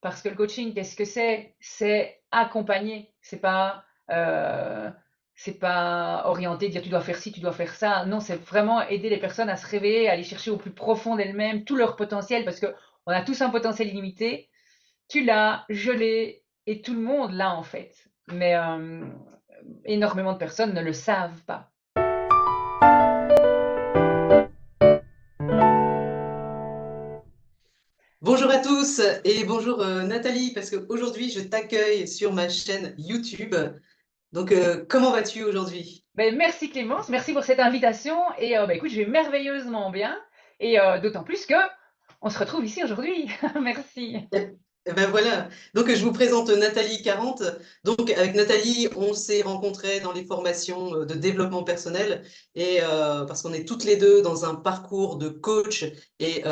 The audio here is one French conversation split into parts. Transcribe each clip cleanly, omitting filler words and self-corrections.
Parce que le coaching, qu'est-ce que c'est? C'est accompagner, c'est pas orienté, dire tu dois faire ci, tu dois faire ça. Non, c'est vraiment aider les personnes à se réveiller, à aller chercher au plus profond d'elles-mêmes tout leur potentiel, parce que on a tous un potentiel illimité. Tu l'as, je l'ai, et tout le monde l'a en fait. Mais énormément de personnes ne le savent pas. Bonjour à tous et bonjour Nathalie, parce qu'aujourd'hui je t'accueille sur ma chaîne YouTube. Donc comment vas-tu aujourd'hui? Ben, merci Clémence, merci pour cette invitation. Et ben, écoute, je vais merveilleusement bien. Et d'autant plus que on se retrouve ici aujourd'hui. Merci. Eh ben voilà, donc je vous présente Nathalie 40. Donc avec Nathalie, on s'est rencontrés dans les formations de développement personnel et parce qu'on est toutes les deux dans un parcours de coach et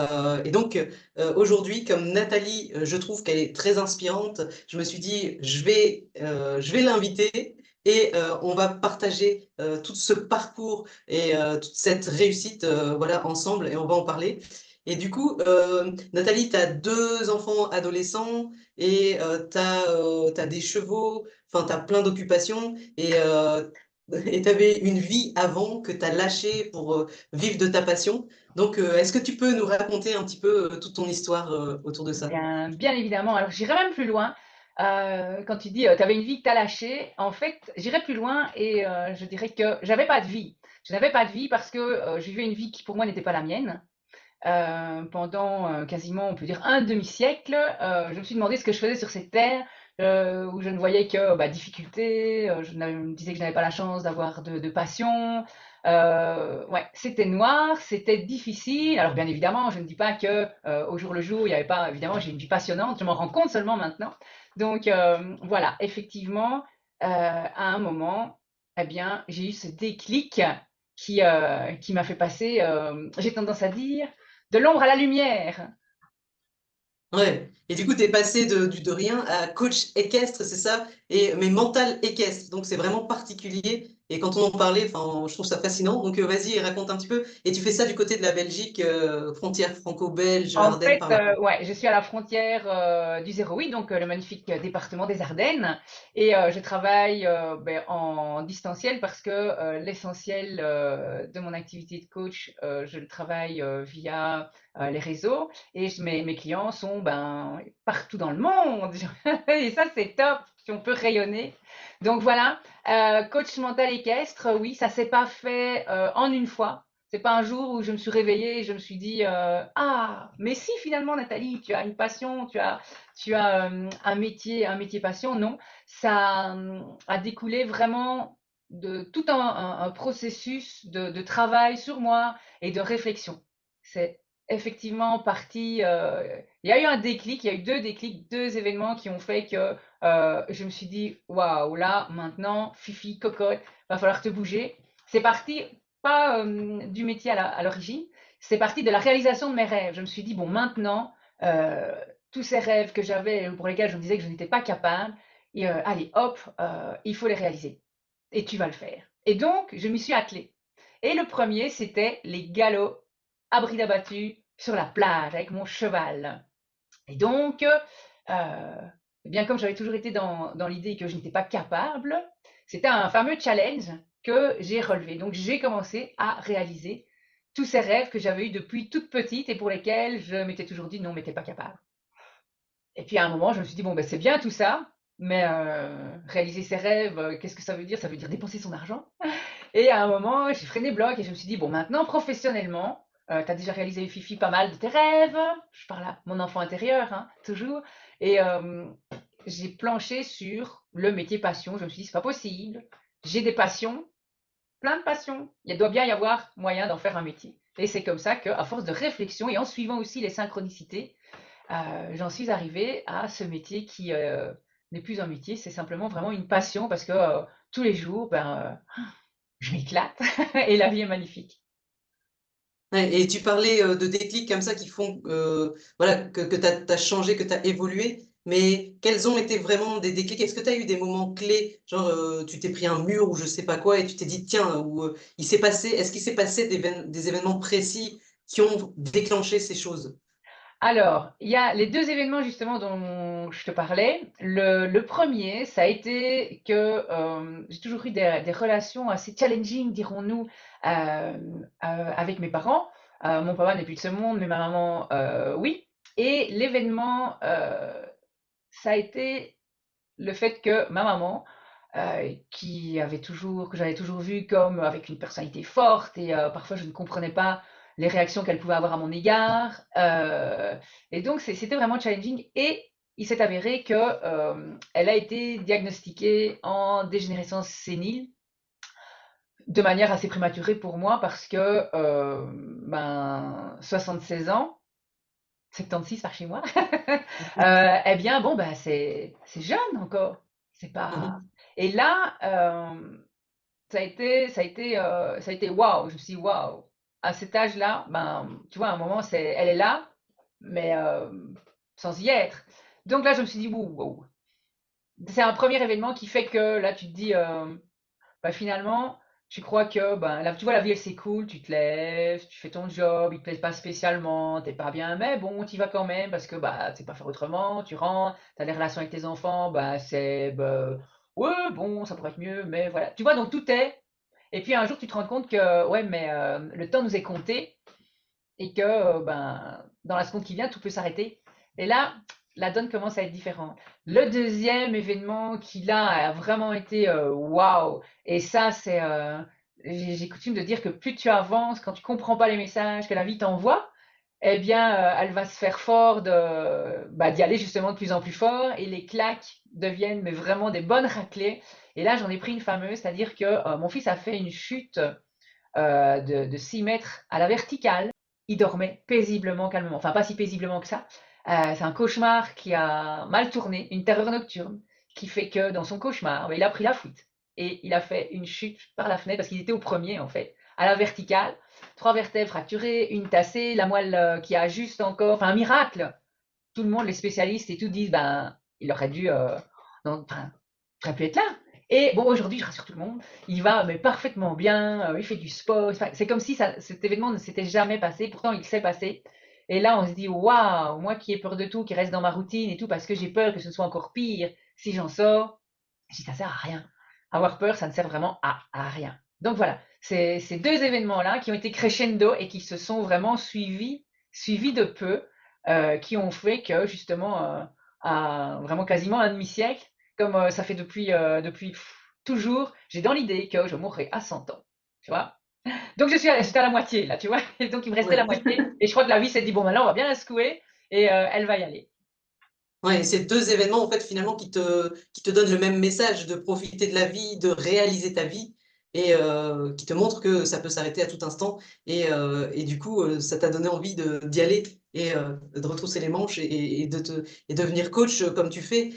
donc aujourd'hui, comme Nathalie, je trouve qu'elle est très inspirante, je me suis dit je vais l'inviter et on va partager tout ce parcours et toute cette réussite voilà ensemble et on va en parler. Et du coup, Nathalie, tu as deux enfants adolescents et t'as des chevaux, enfin, tu as plein d'occupations et tu avais une vie avant que tu as lâchée pour vivre de ta passion. Donc, est-ce que tu peux nous raconter un petit peu toute ton histoire autour de ça? Bien, bien évidemment. Alors, j'irai même plus loin. Quand tu dis tu avais une vie que tu as lâchée, en fait, j'irai plus loin et je dirais que j'avais pas de vie. Je n'avais pas de vie parce que j'ai eu une vie qui pour moi n'était pas la mienne. Pendant quasiment, on peut dire, un demi-siècle, je me suis demandé ce que je faisais sur cette terre, où je ne voyais que bah, difficultés, me disais que je n'avais pas la chance d'avoir de passion. Ouais, c'était noir, c'était difficile. Alors bien évidemment, je ne dis pas que au jour le jour, il n'y avait pas, évidemment, j'ai une vie passionnante, je m'en rends compte seulement maintenant. Donc voilà, effectivement, à un moment, eh bien, j'ai eu ce déclic qui m'a fait passer, j'ai tendance à dire, de l'ombre à la lumière. Ouais. Et du coup, tu es passé de rien à coach équestre, c'est ça? Mais mental équestre. Donc, c'est vraiment particulier. Et quand on en parlait, enfin, je trouve ça fascinant. Donc, vas-y, raconte un petit peu. Et tu fais ça du côté de la Belgique, frontière franco-belge, En Ardennes fait, par là. ouais, je suis à la frontière du 08, donc le magnifique département des Ardennes, et je travaille ben, en distanciel parce que l'essentiel de mon activité de coach, je le travaille via les réseaux, et mes clients sont ben, partout dans le monde, et ça c'est top, si on peut rayonner. Donc voilà, coach mental équestre, oui, ça s'est pas fait en une fois. C'est pas un jour où je me suis réveillée et je me suis dit ah mais si finalement Nathalie tu as une passion tu as un métier passion. Non, ça a découlé vraiment de tout un processus de travail sur moi et de réflexion. C'est effectivement parti, il y a eu un déclic, il y a eu deux déclics, deux événements qui ont fait que je me suis dit waouh, là maintenant Fifi cocotte, va falloir te bouger. C'est parti pas du métier à l'origine, c'est parti de la réalisation de mes rêves. Je me suis dit, bon, maintenant, euh, tous ces rêves que j'avais, pour lesquels je me disais que je n'étais pas capable, et, allez, hop, il faut les réaliser. Et tu vas le faire. Et donc, je m'y suis attelée. Et le premier, c'était les galops à bride abattue sur la plage avec mon cheval. Et donc, eh bien, comme j'avais toujours été dans l'idée que je n'étais pas capable, c'était un fameux challenge que j'ai relevé. Donc, j'ai commencé à réaliser tous ces rêves que j'avais eus depuis toute petite et pour lesquels je m'étais toujours dit non, mais t'es pas capable. Et puis à un moment, je me suis dit, bon, ben, c'est bien tout ça, mais réaliser ses rêves, qu'est-ce que ça veut dire? Ça veut dire dépenser son argent. Et à un moment, j'ai freiné bloc et je me suis dit, bon, maintenant, professionnellement, tu as déjà réalisé, Fifi, pas mal de tes rêves. Je parle à mon enfant intérieur, hein, toujours. Et j'ai planché sur le métier passion. Je me suis dit, c'est pas possible. J'ai des passions, plein de passions. Il doit bien y avoir moyen d'en faire un métier. Et c'est comme ça qu'à force de réflexion et en suivant aussi les synchronicités, j'en suis arrivée à ce métier qui n'est plus un métier, c'est simplement vraiment une passion parce que tous les jours, ben, je m'éclate et la vie est magnifique. Ouais, et tu parlais de déclics comme ça qui font voilà, que tu as changé, que tu as évolué. Mais quels ont été vraiment des déclics? Est-ce que tu as eu des moments clés, genre tu t'es pris un mur ou je sais pas quoi et tu t'es dit, tiens, ou est-ce qu'il s'est passé des événements précis qui ont déclenché ces choses? Alors, il y a les deux événements justement dont je te parlais. Le premier, ça a été que j'ai toujours eu des relations assez challenging, dirons-nous, avec mes parents. Mon papa n'est plus de ce monde, mais ma maman, oui. Et l'événement, ça a été le fait que ma maman, que j'avais toujours vue comme avec une personnalité forte et parfois je ne comprenais pas les réactions qu'elle pouvait avoir à mon égard. Et donc c'était vraiment challenging et il s'est avéré que elle a été diagnostiquée en dégénérescence sénile de manière assez prématurée pour moi parce que 16 ans, 76 par chez moi, eh bien, bon, bah, c'est jeune encore. C'est pas. Mhm. Et là, ça a été waouh. Je me suis dit, waouh. À cet âge-là, ben, tu vois, à un moment, elle est là, mais sans y être. Donc là, je me suis dit, wow, wow. C'est un premier événement qui fait que là, tu te dis, bah, finalement, tu crois que, ben, tu vois, la vie, elle s'écoule, tu te lèves, tu fais ton job, il te plaît pas spécialement, t'es pas bien, mais bon, tu y vas quand même parce que, bah, tu sais pas faire autrement, tu rentres, tu as des relations avec tes enfants, bah, bah, ouais, bon, ça pourrait être mieux, mais voilà. Tu vois, donc tout est. Et puis un jour, tu te rends compte que, ouais, mais le temps nous est compté et que ben, dans la seconde qui vient, tout peut s'arrêter. Et là, la donne commence à être différente. Le deuxième événement qui là a vraiment été waouh, et ça c'est, j'ai coutume de dire que plus tu avances, quand tu comprends pas les messages que la vie t'envoie, eh bien, elle va se faire fort d'y aller justement de plus en plus fort, et les claques deviennent mais vraiment des bonnes raclées. Et là, j'en ai pris une fameuse, c'est-à-dire que mon fils a fait une chute de 6 mètres à la verticale. Il dormait paisiblement, calmement. Enfin, pas si paisiblement que ça. C'est un cauchemar qui a mal tourné, une terreur nocturne, qui fait que dans son cauchemar, il a pris la fuite. Et il a fait une chute par la fenêtre, parce qu'il était au premier, en fait, à la verticale. 3 vertèbres fracturées, une tassée, la moelle qui ajuste encore. Enfin, un miracle. Tout le monde, les spécialistes et tout, disent, ben, il aurait dû, non, enfin, il aurait pu être là. Et bon, aujourd'hui, je rassure tout le monde, il va mais parfaitement bien, il fait du sport. Enfin, c'est comme si cet événement ne s'était jamais passé, pourtant il s'est passé. Et là, on se dit, waouh, moi qui ai peur de tout, qui reste dans ma routine et tout, parce que j'ai peur que ce soit encore pire si j'en sors, je dis, ça sert à rien. Avoir peur, ça ne sert vraiment à rien. Donc voilà, c'est ces deux événements-là qui ont été crescendo et qui se sont vraiment suivis de peu, qui ont fait que justement, à vraiment quasiment un demi-siècle, comme ça fait depuis toujours, j'ai dans l'idée que je mourrai à 100 ans. Tu vois? Donc j'étais à la moitié là, tu vois? Et donc il me restait la Ouais. moitié. Et je crois que la vie s'est dit, bon, maintenant on va bien la secouer. Et elle va y aller. Ouais, et ces deux événements, en fait, finalement, qui te donnent le même message de profiter de la vie, de réaliser ta vie, et qui te montrent que ça peut s'arrêter à tout instant. Et du coup, ça t'a donné envie d'y aller et de retrousser les manches et devenir coach comme tu fais.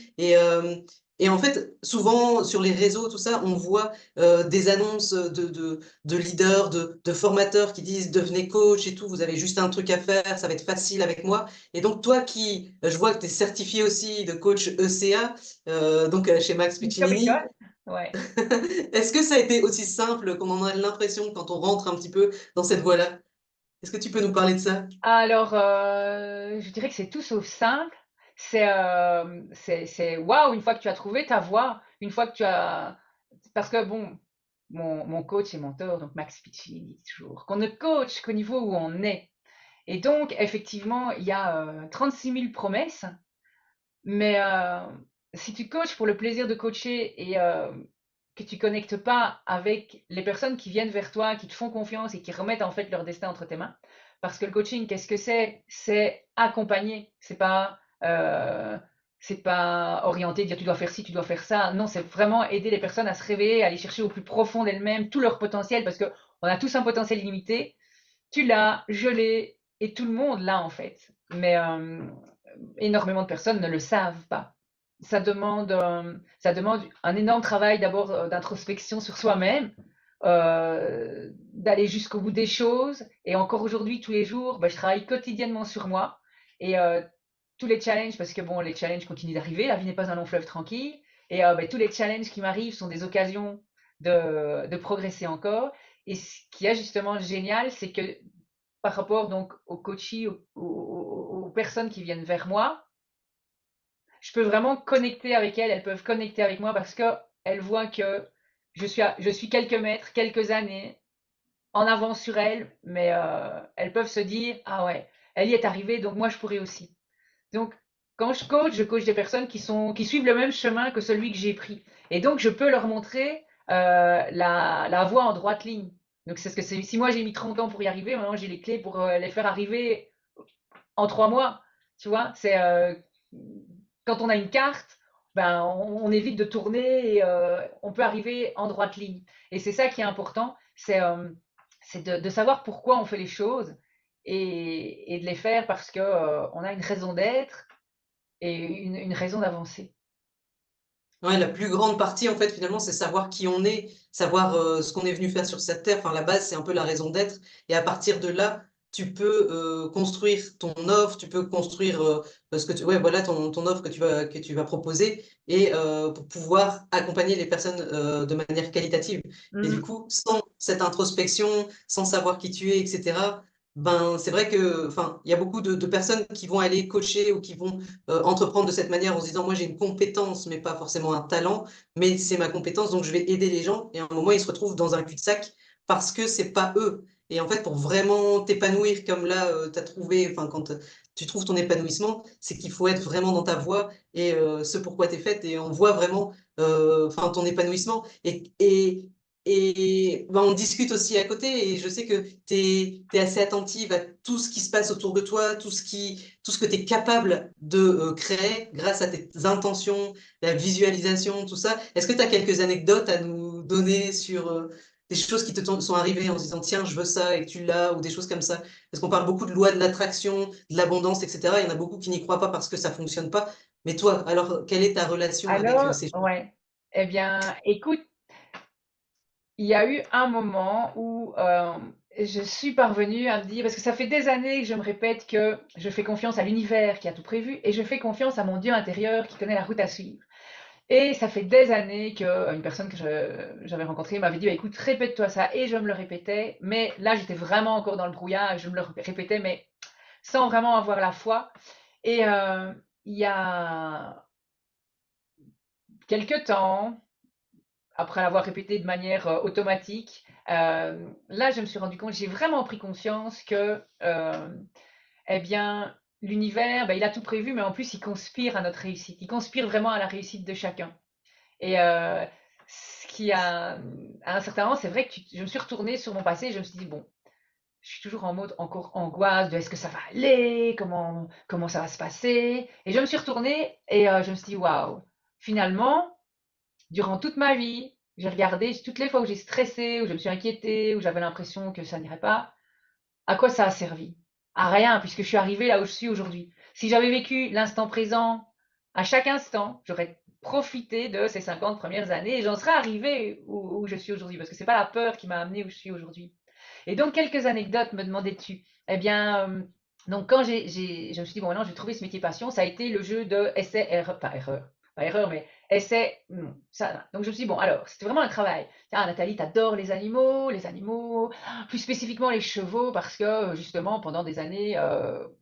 Et en fait, souvent, sur les réseaux, tout ça, on voit des annonces de leaders, de formateurs qui disent devenez coach et tout, vous avez juste un truc à faire, ça va être facile avec moi. Et donc, toi qui, je vois que tu es certifié aussi de coach ECA, donc chez Max Une top Piccinini, école. Ouais. est-ce que ça a été aussi simple qu'on en a l'impression quand on rentre un petit peu dans cette voie-là? Est-ce que tu peux nous parler de ça? Alors, je dirais que c'est tout sauf simple. C'est waouh, une fois que tu as trouvé ta voie, une fois que tu as. Parce que bon, mon coach et mentor, donc Max Piccini, dit toujours qu'on ne coach qu'au niveau où on est. Et donc, effectivement, il y a 36 000 promesses, mais si tu coaches pour le plaisir de coacher et que tu connectes pas avec les personnes qui viennent vers toi, qui te font confiance et qui remettent en fait leur destin entre tes mains, parce que le coaching, qu'est-ce que c'est? C'est accompagner, c'est pas orienté, dire tu dois faire ci, tu dois faire ça. Non, c'est vraiment aider les personnes à se réveiller, à aller chercher au plus profond d'elles-mêmes tout leur potentiel, parce que on a tous un potentiel limité. Tu l'as, je l'ai, et tout le monde l'a en fait. Mais énormément de personnes ne le savent pas. Ça demande un énorme travail d'abord d'introspection sur soi-même, d'aller jusqu'au bout des choses. Et encore aujourd'hui, tous les jours, je travaille quotidiennement sur moi. Et tous les challenges, parce que bon, les challenges continuent d'arriver, la vie n'est pas un long fleuve tranquille. Et tous les challenges qui m'arrivent sont des occasions de progresser encore. Et ce qui est justement génial, c'est que par rapport donc au coaching, aux personnes qui viennent vers moi, je peux vraiment connecter avec elles, elles peuvent connecter avec moi parce que elles voient que je suis quelques mètres, quelques années en avance sur elles, mais elles peuvent se dire, ah ouais, elle y est arrivée, donc moi je pourrais aussi. Donc, quand je coach des personnes qui suivent le même chemin que celui que j'ai pris. Et donc, je peux leur montrer la voie en droite ligne. Donc, c'est ce que c'est. Si moi j'ai mis 30 ans pour y arriver, maintenant j'ai les clés pour les faire arriver en 3 mois. Tu vois, c'est quand on a une carte, ben, on évite de tourner et on peut arriver en droite ligne. Et c'est ça qui est important, c'est de savoir pourquoi on fait les choses et de les faire parce que on a une raison d'être et une raison d'avancer. Ouais, la plus grande partie, en fait, finalement, c'est savoir qui on est, savoir ce qu'on est venu faire sur cette terre. Enfin, la base, c'est un peu la raison d'être. Et à partir de là, tu peux construire ton offre, tu peux construire ce que tu, ouais, voilà, ton offre que tu vas proposer et pour pouvoir accompagner les personnes de manière qualitative. Et du Mm. coup, sans cette introspection, sans savoir qui tu es, etc., ben, c'est vrai que, enfin, il y a beaucoup de personnes qui vont aller coacher ou qui vont entreprendre de cette manière en se disant, moi j'ai une compétence, mais pas forcément un talent, mais c'est ma compétence, donc je vais aider les gens. Et à un moment, ils se retrouvent dans un cul-de-sac parce que c'est pas eux. Et en fait, pour vraiment t'épanouir comme là, tu as trouvé, enfin, quand tu trouves ton épanouissement, c'est qu'il faut être vraiment dans ta voie et ce pourquoi tu es faite. Et on voit vraiment enfin, ton épanouissement. Et ben, on discute aussi à côté et je sais que tu es assez attentive à tout ce qui se passe autour de toi, tout ce que tu es capable de créer grâce à tes intentions, la visualisation, tout ça. Est-ce que tu as quelques anecdotes à nous donner sur des choses qui sont arrivées en se disant tiens, je veux ça et que tu l'as, ou des choses comme ça? Parce qu'on parle beaucoup de loi de l'attraction, de l'abondance, etc. Il y en a beaucoup qui n'y croient pas parce que ça fonctionne pas. Mais toi, alors, quelle est ta relation avec Alors, ces choses? ouais. Eh bien, écoute, il y a eu un moment où je suis parvenue à me dire, parce que ça fait des années que je me répète que je fais confiance à l'univers qui a tout prévu et je fais confiance à mon Dieu intérieur qui connaît la route à suivre. Et ça fait des années que une personne que j'avais rencontrée m'avait dit, bah, écoute, répète-toi ça. Et je me le répétais, mais là, j'étais vraiment encore dans le brouillard. Je me le répétais, mais sans vraiment avoir la foi. Et il y a quelques temps, après l'avoir répété de manière automatique, là, je me suis rendu compte, j'ai vraiment pris conscience que, eh bien, l'univers, ben, il a tout prévu, mais en plus, il conspire à notre réussite. Il conspire vraiment à la réussite de chacun. Et ce qui a, à un certain moment, c'est vrai que je me suis retournée sur mon passé et je me suis dit, bon, je suis toujours en mode encore angoisse de est-ce que ça va aller, comment ça va se passer. Et je me suis retournée et je me suis dit, waouh, finalement, durant toute ma vie, j'ai regardé toutes les fois où j'ai stressé, où je me suis inquiétée, où j'avais l'impression que ça n'irait pas, à quoi ça a servi? À rien, puisque je suis arrivée là où je suis aujourd'hui. Si j'avais vécu l'instant présent à chaque instant, j'aurais profité de ces 50 premières années et j'en serais arrivée où je suis aujourd'hui, parce que c'est pas la peur qui m'a amenée où je suis aujourd'hui. Et donc, quelques anecdotes me demandais-tu. Eh bien, donc quand je me suis dit, bon, maintenant, je vais trouver ce métier passion, ça a été le jeu de essai-erreur, pas erreur, mais essai, ça. Donc, je me suis dit, bon, alors, c'était vraiment un travail. Ah, Nathalie, t'adores les animaux, plus spécifiquement les chevaux, parce que, justement, pendant des années,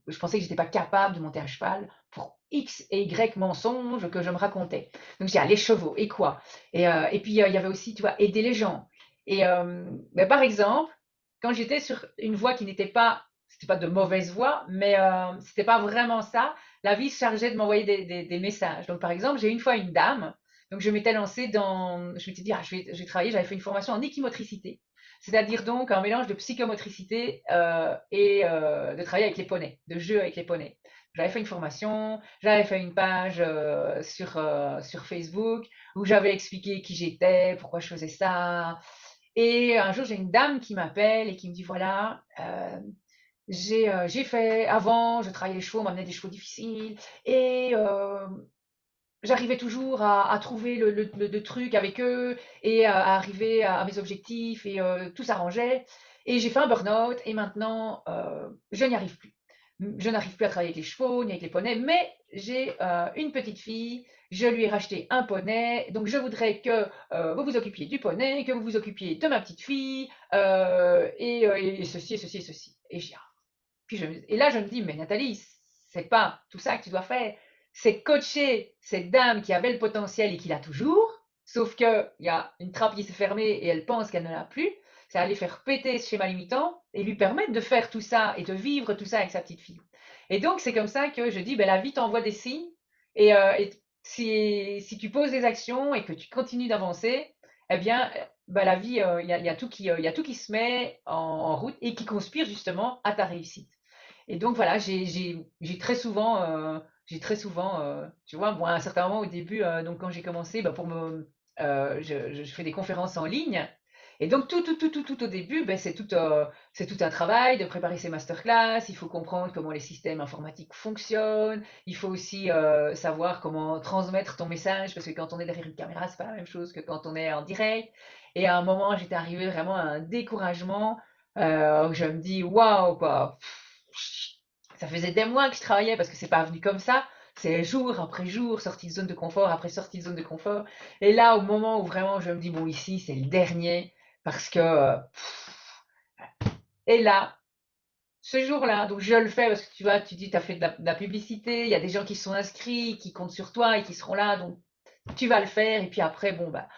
je pensais que j'étais pas capable de monter à cheval pour X et Y mensonges que je me racontais. Donc, je dis, ah, les chevaux, et quoi? Et puis, il y avait aussi, tu vois, aider les gens. Et, ben, par exemple, quand j'étais sur une voie qui n'était pas, c'était pas de mauvaise voie, mais c'était pas vraiment ça, la vie se chargeait de m'envoyer des messages. Donc, par exemple, j'ai une fois une dame, donc je m'étais lancée dans, je m'étais dit, ah, je vais travailler, j'avais fait une formation en équimotricité, c'est-à-dire donc un mélange de psychomotricité et de travailler avec les poneys, de jeu avec les poneys. J'avais fait une formation, j'avais fait une page sur Facebook où j'avais expliqué qui j'étais, pourquoi je faisais ça, et un jour, j'ai une dame qui m'appelle et qui me dit, voilà, j'ai fait, avant, je travaillais les chevaux, on m'amenait des chevaux difficiles, et j'arrivais toujours à trouver le truc avec eux, et à arriver à mes objectifs, et tout s'arrangeait. Et j'ai fait un burn-out, et maintenant, je n'y arrive plus. Je n'arrive plus à travailler avec les chevaux, ni avec les poneys, mais j'ai une petite fille, je lui ai racheté un poney, donc je voudrais que vous vous occupiez du poney, que vous vous occupiez de ma petite fille, et ceci, et ceci, et ceci. Et, puis et là, je me dis, mais Nathalie, c'est pas tout ça que tu dois faire. C'est coacher cette dame qui avait le potentiel et qui l'a toujours, sauf qu'il y a une trappe qui s'est fermée et elle pense qu'elle ne l'a plus. C'est aller faire péter ce schéma limitant et lui permettre de faire tout ça et de vivre tout ça avec sa petite fille. Et donc, c'est comme ça que je dis, ben, la vie t'envoie des signes et si tu poses des actions et que tu continues d'avancer, eh bien, ben, la vie, y a tout y a tout qui se met en route et qui conspire justement à ta réussite. Et donc voilà, j'ai très souvent, tu vois, bon, à un certain moment au début, donc quand j'ai commencé, bah, je fais des conférences en ligne. Et donc tout au début, ben, c'est tout un travail de préparer ces masterclass. Il faut comprendre comment les systèmes informatiques fonctionnent. Il faut aussi savoir comment transmettre ton message, parce que quand on est derrière une caméra, c'est pas la même chose que quand on est en direct. Et à un moment, j'étais arrivée vraiment à un découragement où je me dis, waouh, quoi. Ça faisait des mois que je travaillais parce que c'est pas venu comme ça. C'est jour après jour, sortie de zone de confort après sortie de zone de confort. Et là, au moment où vraiment je me dis, bon, ici, c'est le dernier, parce que. Et là, ce jour-là, donc je le fais parce que tu vois, tu dis, tu as fait de la publicité, il y a des gens qui sont inscrits, qui comptent sur toi et qui seront là, donc tu vas le faire. Et puis après, bon, bah,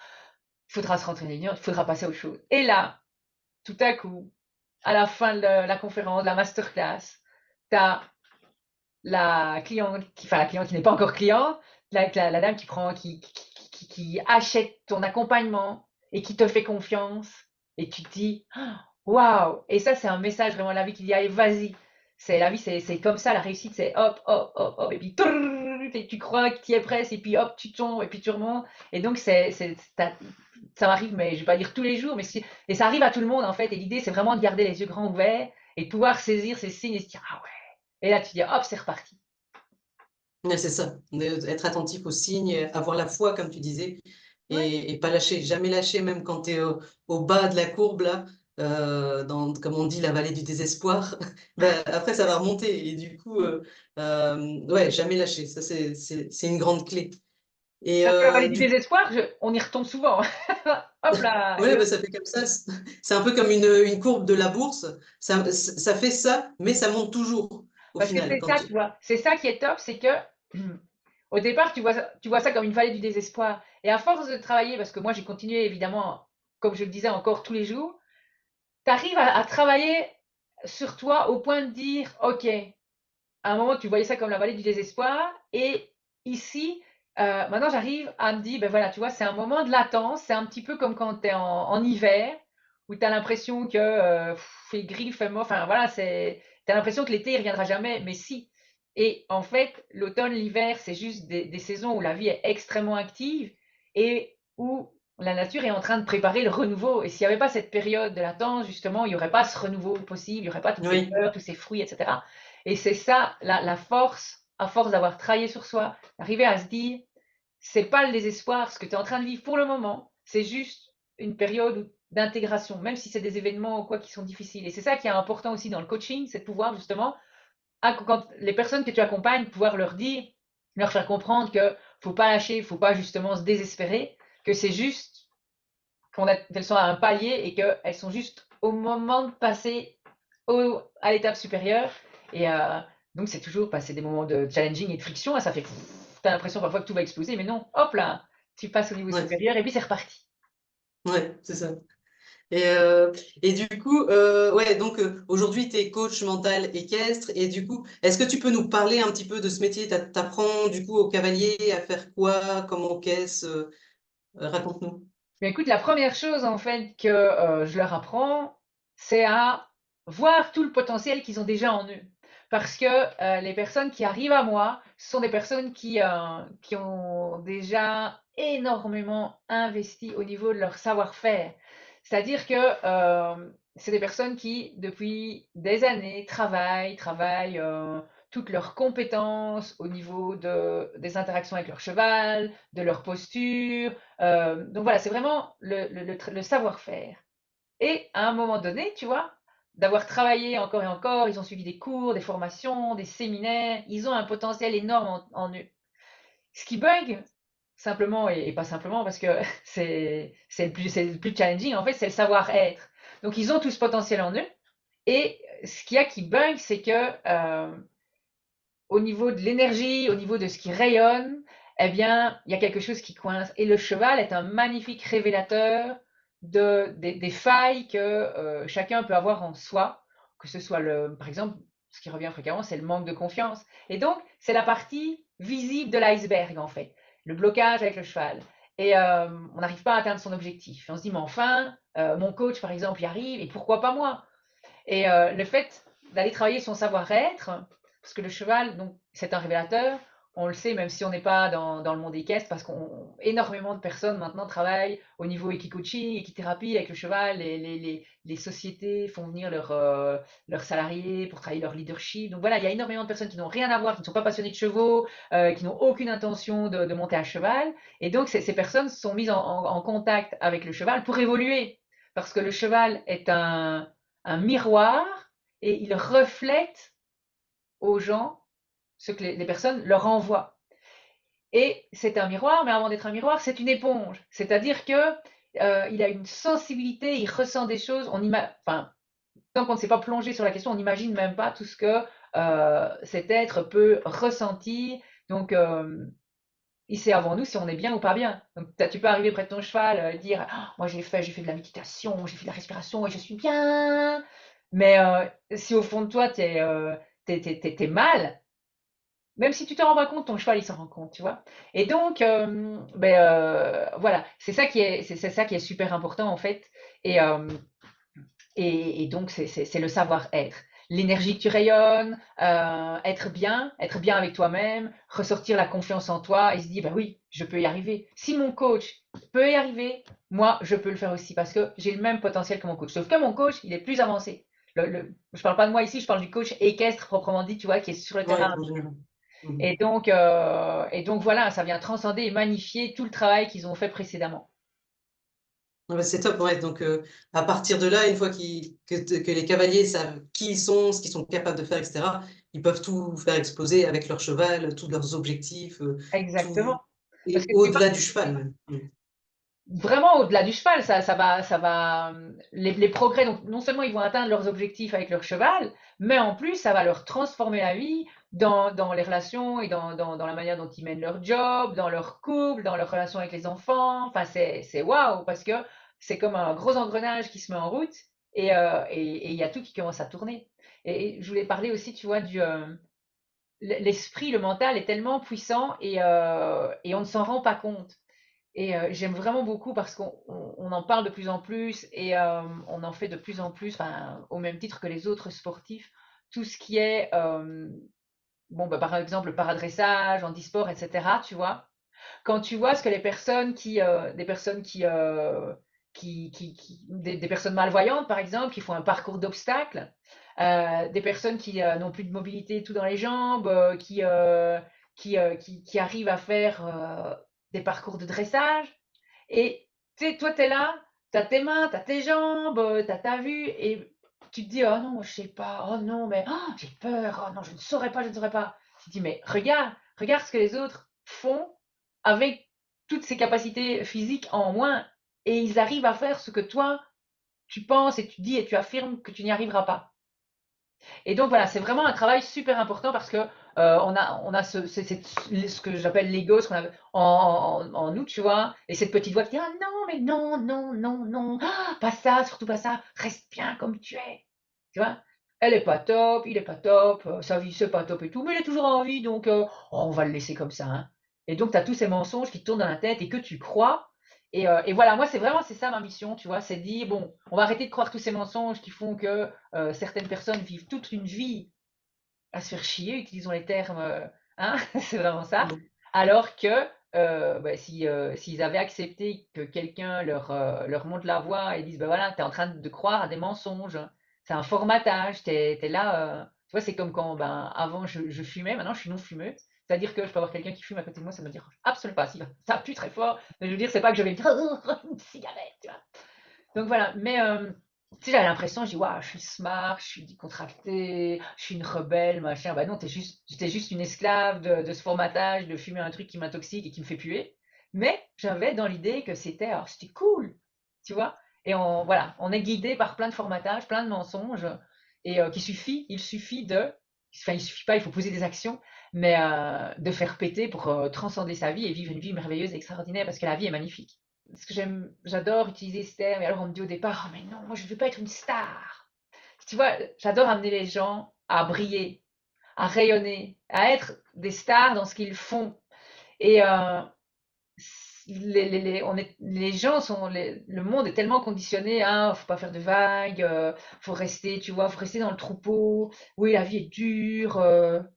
il faudra se rentrer il faudra passer à autre chose. Et là, tout à coup, à la fin de la conférence, de la masterclass, tu as la cliente qui n'est pas encore cliente, la dame qui achète ton accompagnement et qui te fait confiance et tu te dis waouh. Et ça c'est un message vraiment de la vie qui dit allez vas-y, c'est la vie, c'est comme ça, la réussite c'est hop hop hop hop et puis et tu crois que tu y es presque et puis hop tu tombes et puis tu remontes. Et donc ça m'arrive, mais je vais pas dire tous les jours, et ça arrive à tout le monde en fait. Et l'idée c'est vraiment de garder les yeux grands ouverts et de pouvoir saisir ces signes et se dire ah ouais. Et là, tu dis, hop, c'est reparti. Ouais, c'est ça, être attentif aux signes, avoir la foi, comme tu disais, Ouais. et pas lâcher, jamais lâcher, même quand tu es au bas de la courbe, là, comme on dit, la vallée du désespoir, ben, après ça va remonter. Et du coup, ouais, jamais lâcher, ça c'est une grande clé. Et Parce que la vallée du désespoir, on y retombe souvent. Hop là. ouais, ben, ça fait comme ça, c'est un peu comme une courbe de la bourse, ça fait ça, mais ça monte toujours, au Parce que final. c'est ça, tu vois. C'est ça qui est top, c'est que au départ, tu vois ça comme une vallée du désespoir. Et à force de travailler, parce que moi, j'ai continué évidemment, comme je le disais encore tous les jours, tu arrives à travailler sur toi au point de dire, OK, à un moment, tu voyais ça comme la vallée du désespoir. Et ici, maintenant, j'arrive à me dire, ben voilà, tu vois, c'est un moment de latence. C'est un petit peu comme quand tu es en hiver, où tu as l'impression que fait gris, il fait moche. Enfin, voilà, tu as l'impression que l'été, il reviendra jamais. Mais si. Et en fait, l'automne, l'hiver, c'est juste des saisons où la vie est extrêmement active et où la nature est en train de préparer le renouveau. Et s'il n'y avait pas cette période de latence, justement, il n'y aurait pas ce renouveau possible, il n'y aurait pas toutes ces Oui, fleurs, tous ces fruits, etc. Et c'est ça la force, à force d'avoir travaillé sur soi, d'arriver à se dire, c'est pas le désespoir, ce que tu es en train de vivre pour le moment, c'est juste une période d'intégration, même si c'est des événements ou quoi qui sont difficiles. Et c'est ça qui est important aussi dans le coaching, c'est de pouvoir justement, quand les personnes que tu accompagnes, pouvoir leur dire, leur faire comprendre que faut pas lâcher, faut pas justement se désespérer, que c'est juste qu'elles sont à un palier et qu'elles sont juste au moment de passer à l'étape supérieure. Et donc, c'est toujours passer des moments de challenging et de friction. Et ça fait, t'as l'impression parfois que tout va exploser, mais non, hop là, tu passes au niveau ouais, supérieur et puis c'est reparti. ouais, c'est ça. Et du coup, ouais, donc aujourd'hui, tu es coach mental équestre. Et du coup, est-ce que tu peux nous parler un petit peu de ce métier? T'apprends du coup aux cavaliers à faire quoi, comment caisse? Raconte-nous. Mais écoute, la première chose en fait que je leur apprends, c'est à voir tout le potentiel qu'ils ont déjà en eux. Parce que les personnes qui arrivent à moi ce sont des personnes qui ont déjà énormément investi au niveau de leur savoir-faire. C'est-à-dire que c'est des personnes qui, depuis des années, travaillent toutes leurs compétences au niveau des interactions avec leur cheval, de leur posture, donc voilà, c'est vraiment le savoir-faire. Et à un moment donné, tu vois, d'avoir travaillé encore et encore, ils ont suivi des cours, des formations, des séminaires, ils ont un potentiel énorme en eux. Ce qui bug, simplement, et pas simplement, parce que c'est le plus challenging, en fait, c'est le savoir-être. Donc ils ont tout ce potentiel en eux, et ce qu'il y a qui bug, c'est que au niveau de l'énergie, au niveau de ce qui rayonne, eh bien, il y a quelque chose qui coince. Et le cheval est un magnifique révélateur des failles que chacun peut avoir en soi, que ce soit par exemple, ce qui revient fréquemment, c'est le manque de confiance. Et donc, c'est la partie visible de l'iceberg, en fait, le blocage avec le cheval. Et on n'arrive pas à atteindre son objectif. Et on se dit, mais enfin, mon coach, par exemple, y arrive, et pourquoi pas moi? Et le fait d'aller travailler son savoir-être, parce que le cheval, donc, c'est un révélateur, on le sait, même si on n'est pas dans le monde équestre, parce qu'énormément de personnes maintenant travaillent au niveau équicoaching, équithérapie avec le cheval. Les sociétés font venir leurs salariés pour travailler leur leadership. Donc voilà, il y a énormément de personnes qui n'ont rien à voir, qui ne sont pas passionnées de chevaux, qui n'ont aucune intention de monter à cheval. Et donc ces personnes sont mises en contact avec le cheval pour évoluer. Parce que le cheval est un miroir et il reflète aux gens ce que les personnes leur envoient. Et c'est un miroir, mais avant d'être un miroir, c'est une éponge. C'est-à-dire que il a une sensibilité, il ressent des choses. Enfin, tant qu'on ne s'est pas plongé sur la question, on n'imagine même pas tout ce que cet être peut ressentir. Donc, il sait avant nous si on est bien ou pas bien. Donc, tu peux arriver près de ton cheval, dire ah, moi j'ai fait de la méditation, j'ai fait de la respiration et je suis bien. Mais si au fond de toi, t'es mal, même si tu te rends pas compte, ton cheval il s'en rend compte, tu vois. Et donc, voilà, c'est ça qui est super important en fait. Et, et donc, c'est le savoir-être. L'énergie que tu rayonnes, être bien avec toi-même, ressortir la confiance en toi et se dire, bah oui, je peux y arriver. Si mon coach peut y arriver, moi, je peux le faire aussi parce que j'ai le même potentiel que mon coach. Sauf que mon coach, il est plus avancé. Je parle pas de moi ici, je parle du coach équestre proprement dit, tu vois, qui est sur le Ouais, terrain. en général. Mhm. Et donc voilà, ça vient transcender et magnifier tout le travail qu'ils ont fait précédemment. Ah bah, c'est top, ouais. Donc, à partir de là, une fois que les cavaliers savent qui ils sont, ce qu'ils sont capables de faire, etc., ils peuvent tout faire exploser avec leur cheval, tous leurs objectifs, tout, Exactement. Parce et que au-delà du cheval même. vraiment au-delà du cheval, les progrès, donc non seulement ils vont atteindre leurs objectifs avec leur cheval, mais en plus ça va leur transformer la vie dans les relations et dans la manière dont ils mènent leur job, dans leur couple, dans leurs relations avec les enfants. Enfin, c'est waouh, parce que c'est comme un gros engrenage qui se met en route et il y a tout qui commence à tourner. Et je voulais parler aussi, tu vois, l'esprit, le mental est tellement puissant et on ne s'en rend pas compte. Et j'aime vraiment beaucoup parce qu'on en parle de plus en plus et on en fait de plus en plus, enfin, au même titre que les autres sportifs, tout ce qui est, bon, bah, par exemple, le paradressage, handisport, etc. Tu vois, quand tu vois ce que des personnes des personnes malvoyantes, par exemple, qui font un parcours d'obstacles, des personnes qui n'ont plus de mobilité tout dans les jambes, qui arrivent à faire des parcours de dressage. Et tu sais, toi, tu es là, tu as tes mains, tu as tes jambes, tu as ta vue, et tu te dis, oh non, je sais pas, oh non, mais oh, j'ai peur, oh non, je ne saurais pas, je ne saurais pas. Tu te dis, mais regarde ce que les autres font avec toutes ces capacités physiques en moins, et ils arrivent à faire ce que toi, tu penses et tu dis et tu affirmes que tu n'y arriveras pas. Et donc voilà, c'est vraiment un travail super important parce que on a ce que j'appelle l'ego, ce qu'on a en nous, tu vois, et cette petite voix qui dit ah non, mais non, non, non, non, ah, pas ça, surtout pas ça, reste bien comme tu es, tu vois. Elle est pas top, il est pas top, sa vie c'est pas top et tout, mais il est toujours en vie, donc on va le laisser comme ça, hein. Et donc tu as tous ces mensonges qui te tournent dans la tête et que tu crois. Et voilà, moi c'est ça ma mission, tu vois, c'est de dire bon, on va arrêter de croire tous ces mensonges qui font que certaines personnes vivent toute une vie à se faire chier, utilisons les termes, hein, c'est vraiment ça. Mhm. Alors que bah, s'ils avaient accepté que quelqu'un leur montre la voie et disent, bah voilà, tu es en train de croire à des mensonges, c'est un formatage, t'es là, tu vois, c'est comme quand ben, avant je fumais, maintenant je suis non fumeuse. C'est-à-dire que je peux avoir quelqu'un qui fume à côté de moi, ça me dérange absolument pas. Si, ça pue très fort, mais je veux dire, c'est pas que je vais me dire, oh, une cigarette, tu vois. Donc voilà, mais tu sais, j'avais l'impression, je dis, waouh, je suis smart, je suis décontractée, je suis une rebelle, machin. Bah non, j'étais juste une esclave de ce formatage, de fumer un truc qui m'intoxique et qui me fait puer. Mais j'avais dans l'idée que c'était cool, tu vois. Et voilà, on est guidé par plein de formatages, plein de mensonges, et il suffit enfin, il suffit pas, il faut poser des actions. mais de faire péter pour transcender sa vie et vivre une vie merveilleuse et extraordinaire parce que la vie est magnifique. Ce que j'adore utiliser ce terme, et alors on me dit au départ, oh, mais non, moi je ne veux pas être une star. Tu vois, j'adore amener les gens à briller, à rayonner, à être des stars dans ce qu'ils font. Et les gens sont, le monde est tellement conditionné à, faut pas faire de vagues, faut rester, tu vois, faut rester dans le troupeau. Oui, la vie est dure,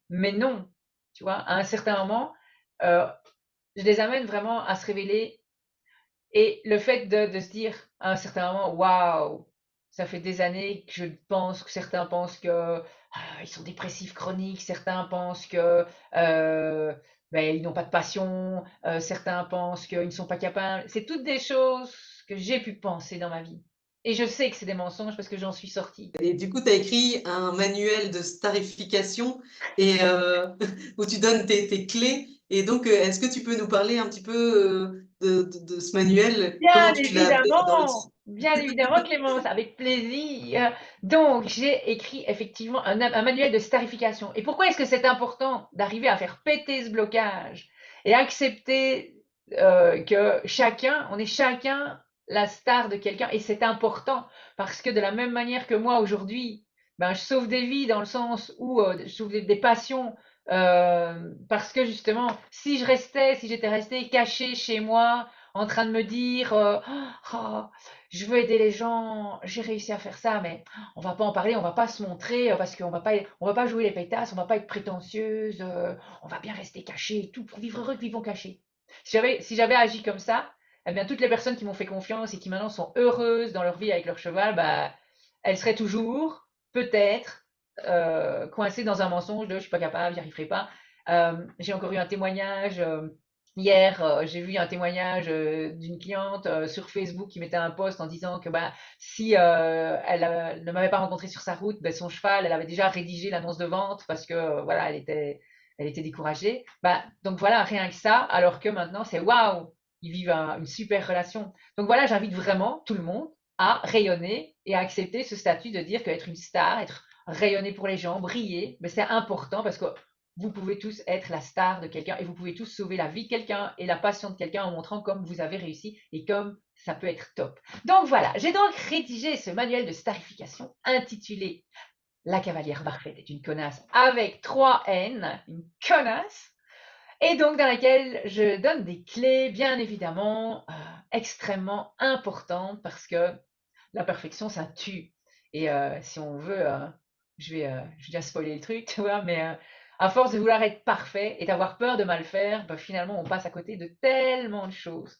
mais non, tu vois, à un certain moment, euh, je les amène vraiment à se révéler et le fait de se dire à un certain moment, waouh, ça fait des années que je pense que certains pensent que ils sont dépressifs chroniques, certains pensent que ben, ils n'ont pas de passion, certains pensent qu'ils ne sont pas capables. C'est toutes des choses que j'ai pu penser dans ma vie. Et je sais que c'est des mensonges parce que j'en suis sortie. Et du coup, tu as écrit un manuel de starification et où tu donnes tes clés. Et donc, est-ce que tu peux nous parler un petit peu de ce manuel? Comment tu l'as appelé dans le titre? Bien évidemment, Clémence, avec plaisir. Donc, j'ai écrit effectivement un manuel de starification. Et pourquoi est-ce que c'est important d'arriver à faire péter ce blocage et accepter que chacun, on est chacun la star de quelqu'un et c'est important parce que de la même manière que moi aujourd'hui, ben, je sauve des vies dans le sens où je sauve des passions parce que justement, si j'étais restée cachée chez moi en train de me dire oh, je veux aider les gens, j'ai réussi à faire ça, mais on va pas en parler, on va pas se montrer parce on va pas jouer les pétasses, on va pas être prétentieuse, on va bien rester caché et tout pour vivre heureux que vivons cachés. Si j'avais agi comme ça, eh bien toutes les personnes qui m'ont fait confiance et qui maintenant sont heureuses dans leur vie avec leur cheval, bah, elles seraient toujours peut-être coincées dans un mensonge de je suis pas capable, j'y arriverai pas. J'ai encore eu un témoignage. Hier, j'ai vu un témoignage d'une cliente sur Facebook qui mettait un post en disant que bah, si elle ne m'avait pas rencontré sur sa route, ben, son cheval, elle avait déjà rédigé l'annonce de vente parce que voilà, elle était découragée. Bah, donc voilà, rien que ça, alors que maintenant c'est waouh, ils vivent une super relation. Donc voilà, j'invite vraiment tout le monde à rayonner et à accepter ce statut de dire qu'être une star, être rayonner pour les gens, briller, mais c'est important parce que vous pouvez tous être la star de quelqu'un et vous pouvez tous sauver la vie de quelqu'un et la passion de quelqu'un en montrant comme vous avez réussi et comme ça peut être top. Donc voilà, j'ai donc rédigé ce manuel de starification intitulé La cavalière parfaite est une connasse avec 3 N, une connasse, et donc dans laquelle je donne des clés bien évidemment extrêmement importantes parce que la perfection ça tue. Et si on veut, je vais déjà spoiler le truc, tu vois, mais à force de vouloir être parfait et d'avoir peur de mal faire, bah, finalement on passe à côté de tellement de choses.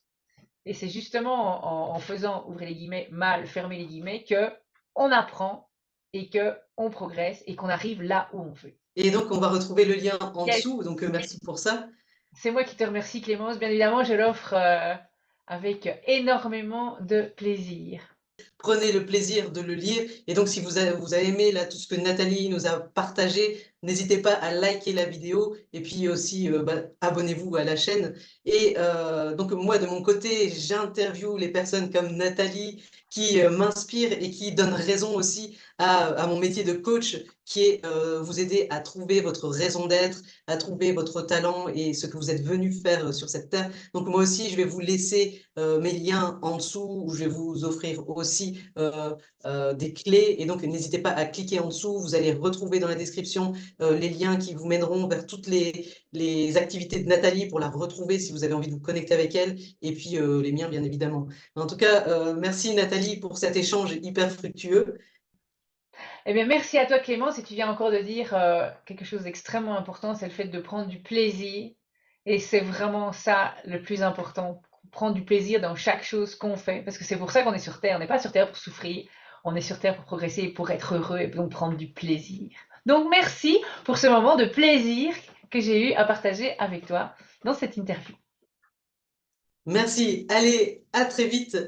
Et c'est justement en faisant, ouvrez les guillemets, mal, fermez les guillemets, que on apprend et que on progresse et qu'on arrive là où on veut. Et donc, on va retrouver le lien en Yes. dessous. Donc, merci pour ça. C'est moi qui te remercie Clémence. Bien évidemment, je l'offre avec énormément de plaisir. Prenez le plaisir de le lire. Et donc, si vous avez aimé là, tout ce que Nathalie nous a partagé, n'hésitez pas à liker la vidéo et puis aussi abonnez-vous à la chaîne. Et donc, moi, de mon côté, j'interviewe les personnes comme Nathalie qui m'inspirent et qui donnent raison aussi à mon métier de coach qui est vous aider à trouver votre raison d'être, à trouver votre talent et ce que vous êtes venu faire sur cette terre. Donc, moi aussi, je vais vous laisser mes liens en dessous où je vais vous offrir aussi des clés. Et donc, n'hésitez pas à cliquer en dessous. Vous allez retrouver dans la description les liens qui vous mèneront vers toutes les activités de Nathalie pour la retrouver si vous avez envie de vous connecter avec elle. Et puis, les miens, bien évidemment. En tout cas, merci Nathalie pour cet échange hyper fructueux. Eh bien, merci à toi Clémence. Et tu viens encore de dire quelque chose d'extrêmement important, c'est le fait de prendre du plaisir. Et c'est vraiment ça le plus important, prendre du plaisir dans chaque chose qu'on fait. Parce que c'est pour ça qu'on est sur Terre. On n'est pas sur Terre pour souffrir, on est sur Terre pour progresser et pour être heureux et donc prendre du plaisir. Donc merci pour ce moment de plaisir que j'ai eu à partager avec toi dans cette interview. Merci. Allez, à très vite.